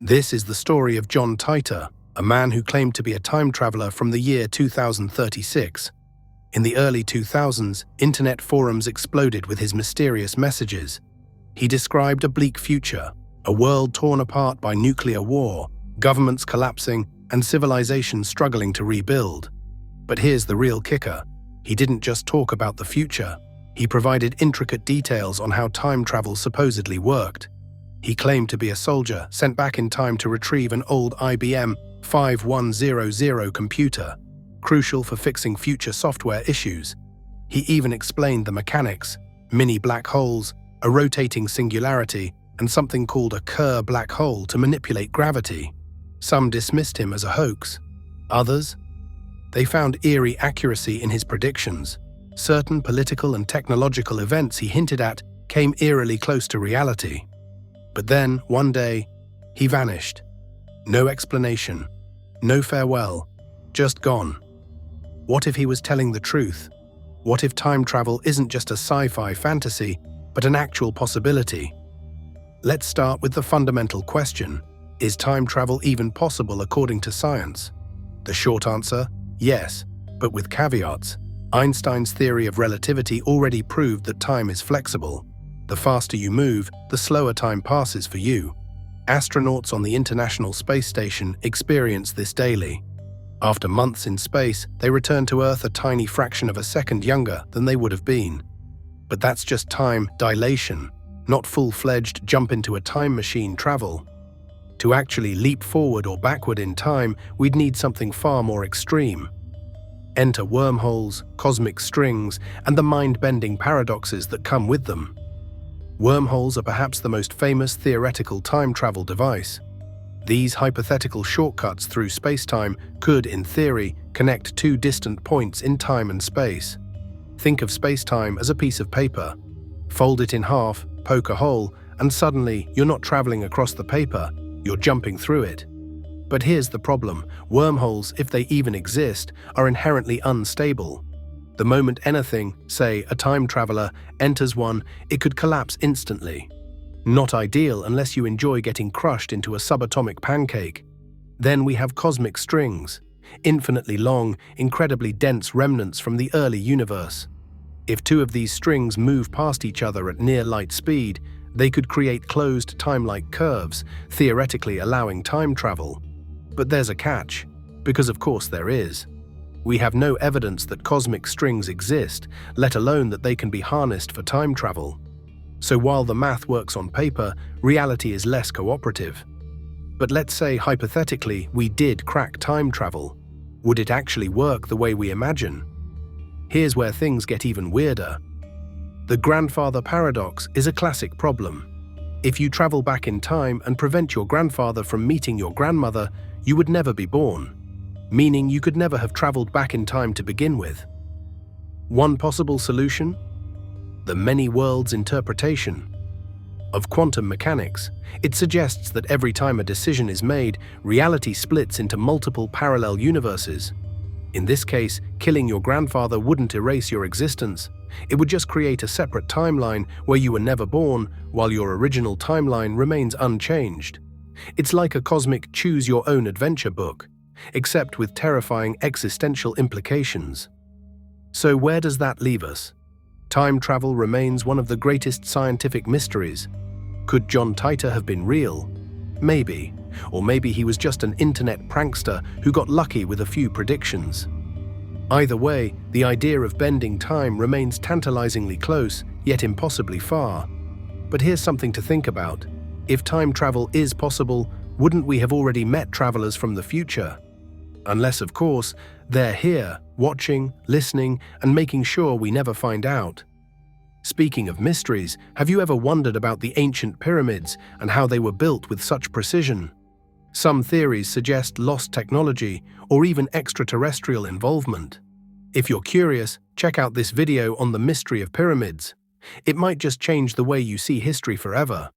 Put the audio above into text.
This is the story of John Titor, a man who claimed to be a time traveler from the year 2036. In the early 2000s, internet forums exploded with his mysterious messages. He described a bleak future, a world torn apart by nuclear war, governments collapsing, and civilizations struggling to rebuild. But here's the real kicker. He didn't just talk about the future. He provided intricate details on how time travel supposedly worked. He claimed to be a soldier sent back in time to retrieve an old IBM 5100 computer, crucial for fixing future software issues. He even explained the mechanics: mini black holes, a rotating singularity, and something called a Kerr black hole to manipulate gravity. Some dismissed him as a hoax. Others? They found eerie accuracy in his predictions. Certain political and technological events he hinted at came eerily close to reality. But then, one day, he vanished. No explanation, no farewell, just gone. What if he was telling the truth? What if time travel isn't just a sci-fi fantasy, but an actual possibility? Let's start with the fundamental question: is time travel even possible according to science? The short answer: yes, but with caveats. Einstein's theory of relativity already proved that time is flexible. The faster you move, the slower time passes for you. Astronauts on the International Space Station experience this daily. After months in space, they return to Earth a tiny fraction of a second younger than they would have been. But that's just time dilation, not full-fledged jump into a time machine travel. To actually leap forward or backward in time, we'd need something far more extreme. Enter wormholes, cosmic strings, and the mind-bending paradoxes that come with them. Wormholes are perhaps the most famous theoretical time travel device. These hypothetical shortcuts through space-time could, in theory, connect two distant points in time and space. Think of space-time as a piece of paper. Fold it in half, poke a hole, and suddenly you're not traveling across the paper, you're jumping through it. But here's the problem: wormholes, if they even exist, are inherently unstable. The moment anything, say a time traveler, enters one, it could collapse instantly. Not ideal unless you enjoy getting crushed into a subatomic pancake. Then we have cosmic strings, infinitely long, incredibly dense remnants from the early universe. If two of these strings move past each other at near light speed, they could create closed time-like curves, theoretically allowing time travel. But there's a catch, because of course there is. We have no evidence that cosmic strings exist, let alone that they can be harnessed for time travel. So while the math works on paper, reality is less cooperative. But let's say, hypothetically, we did crack time travel. Would it actually work the way we imagine? Here's where things get even weirder. The grandfather paradox is a classic problem. If you travel back in time and prevent your grandfather from meeting your grandmother, you would never be born, meaning you could never have traveled back in time to begin with. One possible solution? The many worlds interpretation. Of quantum mechanics, it suggests that every time a decision is made, reality splits into multiple parallel universes. In this case, killing your grandfather wouldn't erase your existence. It would just create a separate timeline where you were never born, while your original timeline remains unchanged. It's like a cosmic choose-your-own-adventure book, except with terrifying existential implications. So where does that leave us? Time travel remains one of the greatest scientific mysteries. Could John Titor have been real? Maybe. Or maybe he was just an internet prankster who got lucky with a few predictions. Either way, the idea of bending time remains tantalizingly close, yet impossibly far. But here's something to think about. If time travel is possible, wouldn't we have already met travelers from the future? Unless, of course, they're here, watching, listening, and making sure we never find out. Speaking of mysteries, have you ever wondered about the ancient pyramids and how they were built with such precision? Some theories suggest lost technology or even extraterrestrial involvement. If you're curious, check out this video on the mystery of pyramids. It might just change the way you see history forever.